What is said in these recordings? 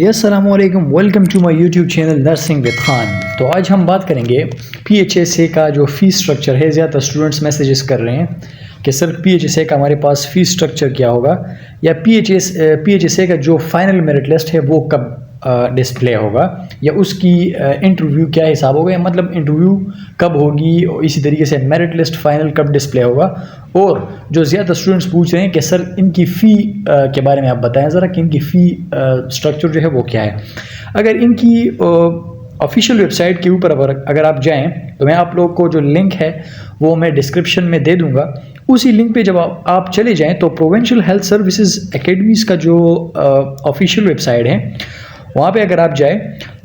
जी अस्सलाम वालेकुम, welcome to my YouTube channel nursing with Khan. तो आज हम बात करेंगे PHSA का जो फ़ीस स्ट्रक्चर है। ज़्यादा स्टूडेंट्स मैसेजेस कर रहे हैं कि सर PHSA का हमारे पास फ़ीस स्ट्रक्चर क्या होगा, या PHSA का जो फाइनल मेरिट लिस्ट है वो कब डिस्प्ले होगा, या उसकी इंटरव्यू क्या हिसाब होगा, या मतलब इंटरव्यू कब होगी, और इसी तरीके से मेरिट लिस्ट फाइनल कब डिस्प्ले होगा। और जो ज़्यादा स्टूडेंट्स पूछ रहे हैं कि सर इनकी फ़ी के बारे में आप बताएं ज़रा कि इनकी फ़ी स्ट्रक्चर जो है वो क्या है। अगर इनकी ऑफिशियल वेबसाइट के ऊपर अगर आप जाएं तो मैं आप लोग को जो लिंक है वो मैं डिस्क्रिप्शन में दे दूंगा। उसी लिंक पे जब आप चले जाएं तो प्रोविंशियल हेल्थ सर्विसेज एकेडमीज़ का जो ऑफिशियल वेबसाइट है वहाँ पे अगर आप जाए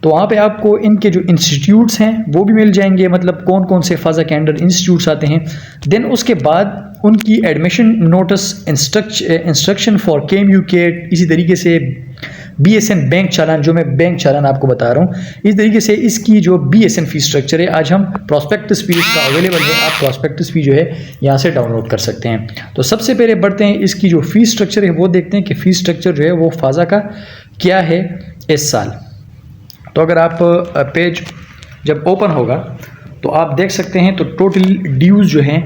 तो वहाँ पे आपको इनके जो इंस्टीट्यूट्स हैं वो भी मिल जाएंगे, मतलब कौन कौन से फ़ाज़ा के अंडर इंस्टीट्यूट्स आते हैं। देन उसके बाद उनकी admission notice, instruction for KMU CAT, इसी तरीके से BSN बैंक चालान, जो मैं बैंक चालान आपको बता रहा हूँ, इस तरीके से इसकी जो BSN फी स्ट्रक्चर है। आज हम प्रॉस्पेक्टस फी इसका अवेलेबल है, आप प्रॉस्पेक्टस फी जो है यहाँ से डाउनलोड कर सकते हैं। तो सबसे पहले बढ़ते हैं, इसकी जो फी स्ट्रक्चर है वो देखते हैं कि फ़ी स्ट्रक्चर जो है वो फ़ाज़ा का क्या है इस साल। तो अगर आप पेज जब ओपन होगा तो आप देख सकते हैं तो टोटल ड्यूज़ जो हैं,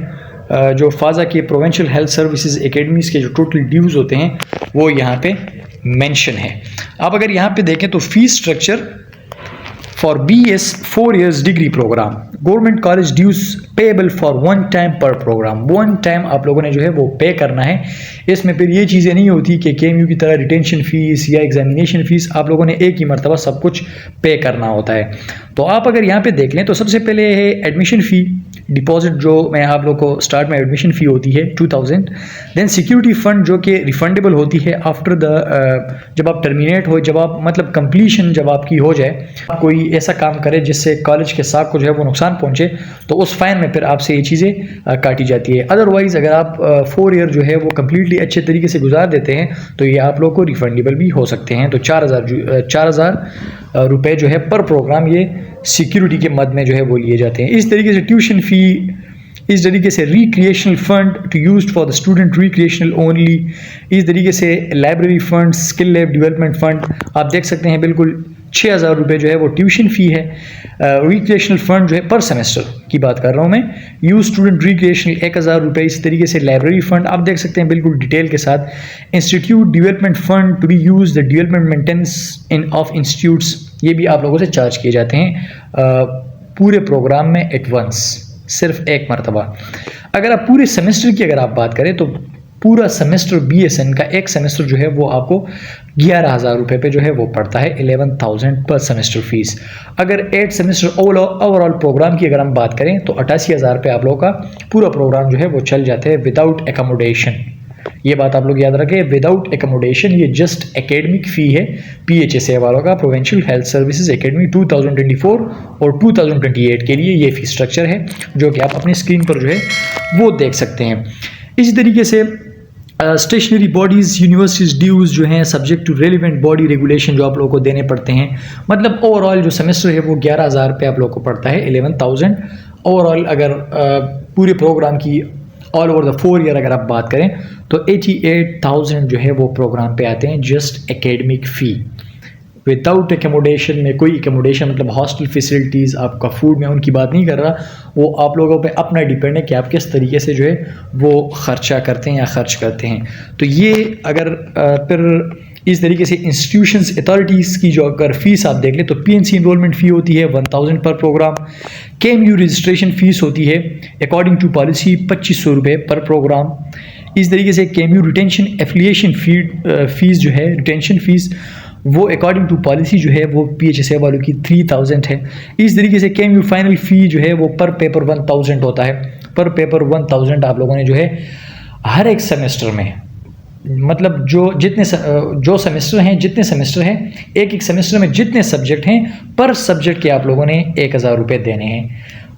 जो फ़ाज़ा के प्रोविंशियल हेल्थ सर्विसेज एकेडमीज़ के जो टोटल ड्यूज़ होते हैं वो यहाँ पे मेंशन है। आप अगर यहाँ पे देखें तो fees structure for BS 4 years degree programme, government college dues payable for 1 time per programme. 1 time आप लोगों ने जो है वो पे करना है। इसमें फिर ये चीज़ें नहीं होती कि KMU की तरह रिटेंशन फ़ीस या एग्जामिनेशन फ़ीस, आप लोगों ने एक ही मरतबा सब कुछ पे करना होता है। तो आप अगर यहाँ पे देख लें तो सबसे पहले है एडमिशन फ़ी डिपॉजिट, जो मैं आप लोग को स्टार्ट में एडमिशन फ़ी होती है 2000। देन सिक्योरिटी फ़ंड जो कि रिफंडेबल होती है आफ्टर द, जब आप टर्मिनेट हो, जब आप मतलब कंप्लीशन जब आपकी हो जाए, कोई ऐसा काम करे जिससे कॉलेज के साथ को जो है वो नुकसान पहुंचे, तो उस फाइन में फिर आपसे ये चीज़ें काटी जाती है। अदरवाइज़ अगर आप 4 ईयर जो है वो कम्प्लीटली अच्छे तरीके से गुजार देते हैं तो ये आप लोग को रिफंडेबल भी हो सकते हैं। तो 4000 रुपये जो है पर प्रोग्राम ये सिक्योरिटी के मद में जो है वो लिए जाते हैं। इस तरीके से ट्यूशन फ़ी, इस तरीके से recreational fund to used for the student recreational only, इस तरीके से library fund, skill lab development fund आप देख सकते हैं बिल्कुल 6000 रुपये जो है वो ट्यूशन फ़ी है। रिक्रिएशनल फंड जो है पर सेमेस्टर की बात कर रहा हूँ मैं, यूज स्टूडेंट रिक्रिएशनल 1000 रुपये। इस तरीके से लाइब्रेरी फंड आप देख सकते हैं बिल्कुल डिटेल के साथ। Institute development fund to be use the development maintenance of institutes, ये भी आप लोगों से चार्ज किए जाते हैं पूरे प्रोग्राम में एडवांस, सिर्फ एक मरतबा। अगर आप पूरे सेमेस्टर की अगर आप बात करें तो पूरा सेमेस्टर BSN का एक सेमेस्टर जो है वो आपको 11000 रुपये पे जो है वो पड़ता है, 11000 पर सेमेस्टर फीस। अगर 8 सेमेस्टर ओवरऑल प्रोग्राम की अगर हम बात करें तो 88000 पे आप लोगों का पूरा प्रोग्राम जो है वो चल जाता है विदाउट एकोमोडेशन। ये बात आप लोग याद रखें, विदाउट एकोमोडेशन, ये जस्ट एकेडमिक फ़ी है PHSA वालों का, प्रोविंशियल हेल्थ सर्विसेज एकेडमी 2024 और 2028 के लिए ये फ़ी स्ट्रक्चर है, जो कि आप अपनी स्क्रीन पर जो है वो देख सकते हैं। इसी तरीके से स्टेशनरी बॉडीज़, यूनिवर्सिटीज़ ड्यूज़ जो हैं subject to relevant body regulation जो आप लोगों को देने पड़ते हैं। मतलब ओवरऑल जो सेमेस्टर है वो 11000 पे आप लोग को पड़ता है, 11000 ओवरऑल। अगर पूरे प्रोग्राम की ऑल ओवर द 4 ईयर अगर आप बात करें तो 88,000 जो है वो प्रोग्राम पे आते हैं, जस्ट एकेडमिक फ़ी विदाउट एकोमोडेशन। में कोई एकोमोडेशन मतलब हॉस्टल फैसिलिटीज़, आपका फूड, में उनकी बात नहीं कर रहा, वो आप लोगों पे अपना डिपेंड है कि आप किस तरीके से जो है वो ख़र्चा करते हैं या ख़र्च करते हैं। तो ये अगर फिर इस तरीके से इंस्टीट्यूशंस अथॉरिटीज़ की जो अगर फ़ीस आप देख लें तो PNC इनरोलमेंट फ़ी होती है 1000 पर प्रोग्राम। KMU रजिस्ट्रेशन फ़ीस होती है अकॉर्डिंग टू पॉलिसी 2500 रुपये पर प्रोग्राम। इस तरीके से KMU रिटेंशन एफिलिएशन फ़ीस जो है, रिटेंशन फ़ीस वो अकॉर्डिंग टू पॉलिसी जो है वो PHSA वालों की 3000 है। इस तरीके से KMU फाइनल फ़ी जो है वो पर पेपर 1000 होता है। पर पेपर 1000 आप लोगों ने जो है हर एक सेमेस्टर में, मतलब जो सेमेस्टर हैं, जितने सेमेस्टर हैं, एक सेमेस्टर में जितने सब्जेक्ट हैं, पर सब्जेक्ट के आप लोगों ने 1000 रुपये देने हैं।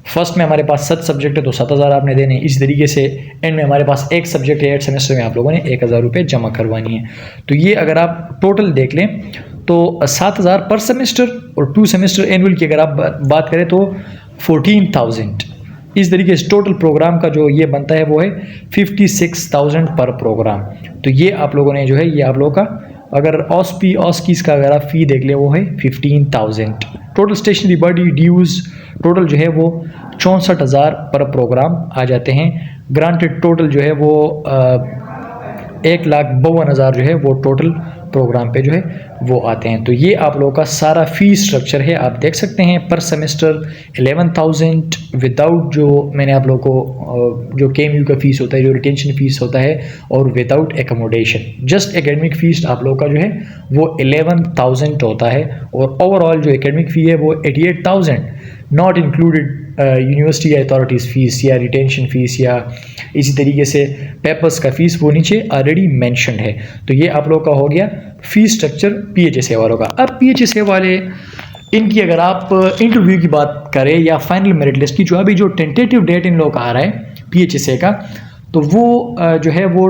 फर्स्ट में हमारे पास 7 सब्जेक्ट है तो 7000 आपने देने हैं। इस तरीके से एंड में हमारे पास एक सब्जेक्ट है, 8 सेमेस्टर में आप लोगों ने 1000 रुपये जमा करवानी है। तो ये अगर आप टोटल देख लें तो 7000 पर सेमेस्टर, और 2 सेमेस्टर एनुअल की अगर आप बात करें तो 14000। इस तरीके से टोटल प्रोग्राम का जो ये बनता है वो है 56,000 पर प्रोग्राम। तो ये आप लोगों ने जो है ये आप लोगों का अगर ऑस्कीज़ का अगर आप फ़ी देख लें वो है 15,000। टोटल स्टेशनरी बॉडी ड्यूज़ टोटल जो है वो 64,000 पर प्रोग्राम आ जाते हैं। ग्रांटेड टोटल जो है वो 1,52,000 जो है वो टोटल प्रोग्राम पे जो है वो आते हैं। तो ये आप लोगों का सारा फ़ीस स्ट्रक्चर है, आप देख सकते हैं। पर सेमेस्टर 11,000 विदाउट जो मैंने आप लोगों को जो KMU का फ़ीस होता है, जो रिटेंशन फ़ीस होता है, और without accommodation just academic fees आप लोगों का जो है वो 11,000 होता है। और ओवरऑल जो एकेडमिक फ़ी है वो 88,000 not included university authorities fees या रिटेंशन फ़ीस या इसी तरीके से पेपर्स का फ़ीस वो नीचे ऑलरेडी मेंशन्ड है। तो ये आप लोग का हो गया फ़ीस स्ट्रक्चर PHSA वालों का। अब PHSA वाले इनकी अगर आप इंटरव्यू की बात करें या फाइनल मेरिट लिस्ट की, जो अभी जो टेंटेटिव डेट इन लोगों का आ रहा है PHSA का, तो वो जो है वो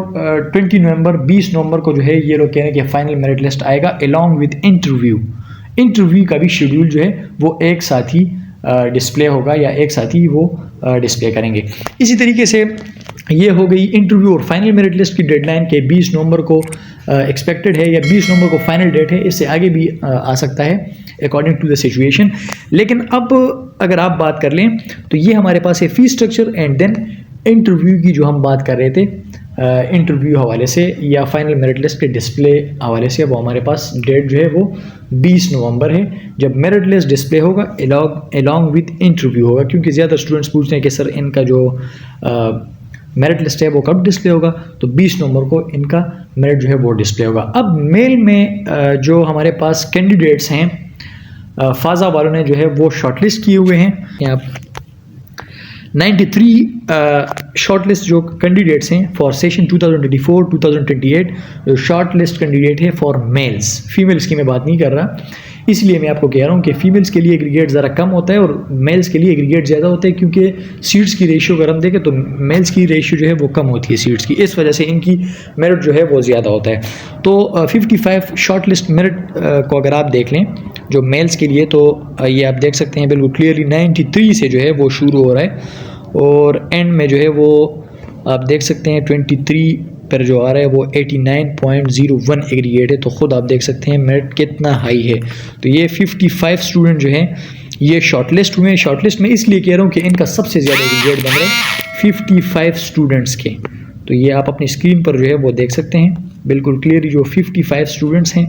20 नवंबर को जो है ये लोग कह रहे हैं कि फाइनल मेरिट लिस्ट आएगा अलॉन्ग विद इंटरव्यू का भी शेड्यूल जो है वो एक साथ ही डिस्प्ले होगा या एक साथ ही वो डिस्प्ले करेंगे। इसी तरीके से ये हो गई इंटरव्यू और फाइनल मेरिट लिस्ट की डेडलाइन के 20 नवंबर को एक्सपेक्टेड है, या 20 नवंबर को फाइनल डेट है। इससे आगे भी आ सकता है अकॉर्डिंग टू द सिचुएशन। लेकिन अब अगर आप बात कर लें तो ये हमारे पास है fees structure and then interview की जो हम बात कर रहे थे इंटरव्यू हवाले से या फाइनल मेरिट लिस्ट के डिस्प्ले हवाले से, वो हमारे पास डेट जो है वो 20 नवंबर है जब मेरिट लिस्ट डिस्प्ले होगा अलॉन्ग विद इंटरव्यू होगा। क्योंकि ज़्यादा स्टूडेंट्स पूछते हैं कि सर इनका जो मेरिट लिस्ट है वो कब डिस्प्ले होगा, तो 20 नवंबर को इनका मेरिट जो है वो डिस्प्ले होगा। अब मेल में जो हमारे पास कैंडिडेट्स हैं फाजा वालों ने जो है वो शॉर्टलिस्ट किए हुए हैं। यहाँ 93 शॉर्टलिस्ट जो कैंडिडेट्स हैं फॉर सेशन 2024-2028, जो शॉर्टलिस्ट कैंडिडेट है फॉर मेल्स, फीमेल्स की मैं बात नहीं कर रहा, इसलिए मैं आपको कह रहा हूँ कि फीमेल्स के लिए एग्रीगेट ज़रा कम होता है और मेल्स के लिए एग्रीगेट ज़्यादा होता है, क्योंकि सीट्स की रेशियो अगर हम देखें तो मेल्स की रेशियो जो है वो कम होती है सीट्स की, इस वजह से इनकी मेरिट जो है वो ज़्यादा होता है। तो 55 शॉर्ट लिस्ट मेरिट को अगर आप देख लें जो मेल्स के लिए, तो ये आप देख सकते हैं बिल्कुल क्लियरली 93 से जो है वो शुरू हो रहा है और एंड में जो है वो आप देख सकते हैं 23 पर जो आ रहा है वो 89.01 एग्रीगेट है। तो ख़ुद आप देख सकते हैं मेरिट कितना हाई है। तो ये 55 स्टूडेंट जो हैं ये शॉर्टलिस्ट हुए हैं। शॉर्टलिस्ट में इसलिए कह रहा हूँ कि इनका सबसे ज़्यादा एग्रीगेट बन रहे हैं 55 स्टूडेंट्स के। तो ये आप अपनी स्क्रीन पर जो है वो देख सकते हैं बिल्कुल क्लियरली जो 55 स्टूडेंट्स हैं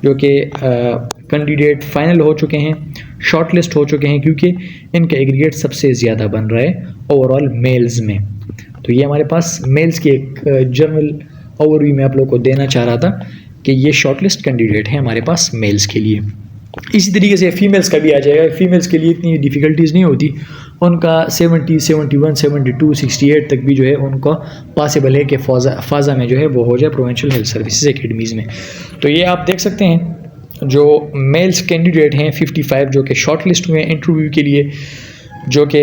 जो कि कैंडिडेट फाइनल हो चुके हैं, शॉर्टलिस्ट हो चुके हैं, क्योंकि इनका एग्रीगेट सबसे ज़्यादा बन रहा है ओवरऑल मेल्स में। तो ये हमारे पास मेल्स की एक जनरल ओवरव्यू मैं आप लोगों को देना चाह रहा था कि ये शॉर्टलिस्ट कैंडिडेट हैं हमारे पास मेल्स के लिए। इसी तरीके से फीमेल्स का भी आ जाएगा। फीमेल्स के लिए इतनी डिफ़िकल्टीज़ नहीं होती, उनका 70, 71, 72, 68 तक भी जो है उनका पॉसिबल है कि फाजा में जो है वो हो जाए प्रोविंशियल हेल्थ सर्विसेज एकेडमीज़ में। तो ये आप देख सकते हैं जो मेल्स कैंडिडेट हैं 55 जो कि शॉर्ट लिस्ट हुए हैं इंटरव्यू के लिए, जो कि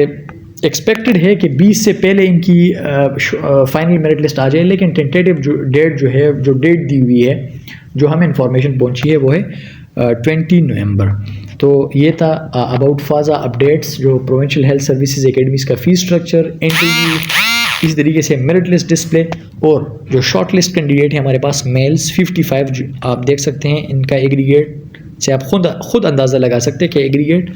एक्सपेक्टेड है कि 20 से पहले इनकी फाइनल मेरिट लिस्ट आ जाए। लेकिन टेंटेटिव जो डेट जो है, जो डेट दी हुई है, जो हमें इंफॉर्मेशन पहुंची है वो है 20 नवंबर। तो ये था अबाउट फाजा अपडेट्स, जो प्रोविंशियल हेल्थ सर्विसेज एकेडमीज़ का फ़ीस स्ट्रक्चर, इंटरव्यू, इस तरीके से मेरिट लिस्ट डिस्प्ले, और जो शॉर्ट लिस्ट कैंडिडेट है हमारे पास मेल्स 55 आप देख सकते हैं। इनका एग्रीगेट से आप खुद अंदाज़ा लगा सकते हैं कि एग्रीगेट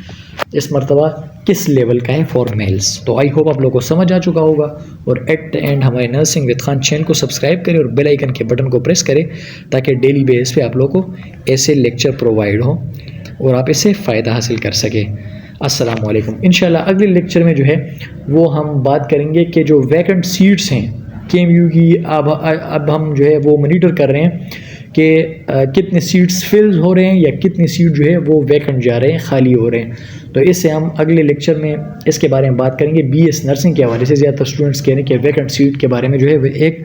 इस मरतबा किस लेवल का है फॉर मेल्स। तो आई होप आप लोगों को समझ आ चुका होगा। और एट द एंड हमारे नर्सिंग विद खान चैनल को सब्सक्राइब करें और बेल आइकन के बटन को प्रेस करें ताकि डेली बेस पे आप लोगों को ऐसे लेक्चर प्रोवाइड हो और आप इससे फ़ायदा हासिल कर सकें। अस्सलाम वालेकुम। इंशाल्लाह अगले लेक्चर में जो है वो हम बात करेंगे कि जो वैकेंट सीट्स हैं KMU की, अब हम जो है वो मॉनिटर कर रहे हैं कि कितने सीट्स फिल हो रहे हैं या कितने सीट जो है वो वैकेंट जा रहे हैं, खाली हो रहे हैं। तो इससे हम अगले लेक्चर में इसके बारे में बात करेंगे। BS नर्सिंग के हवाले से ज़्यादातर स्टूडेंट्स कह रहे हैं कि वैकेंट सीट के बारे में जो है वो एक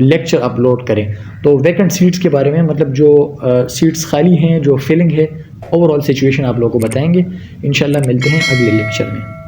लेक्चर अपलोड करें। तो वैकेंट सीट्स के बारे में मतलब जो सीट्स खाली हैं, जो फिलिंग है, ओवरऑल सिचुएशन आप लोगों को बताएंगे। इंशाल्लाह मिलते हैं अगले लेक्चर में।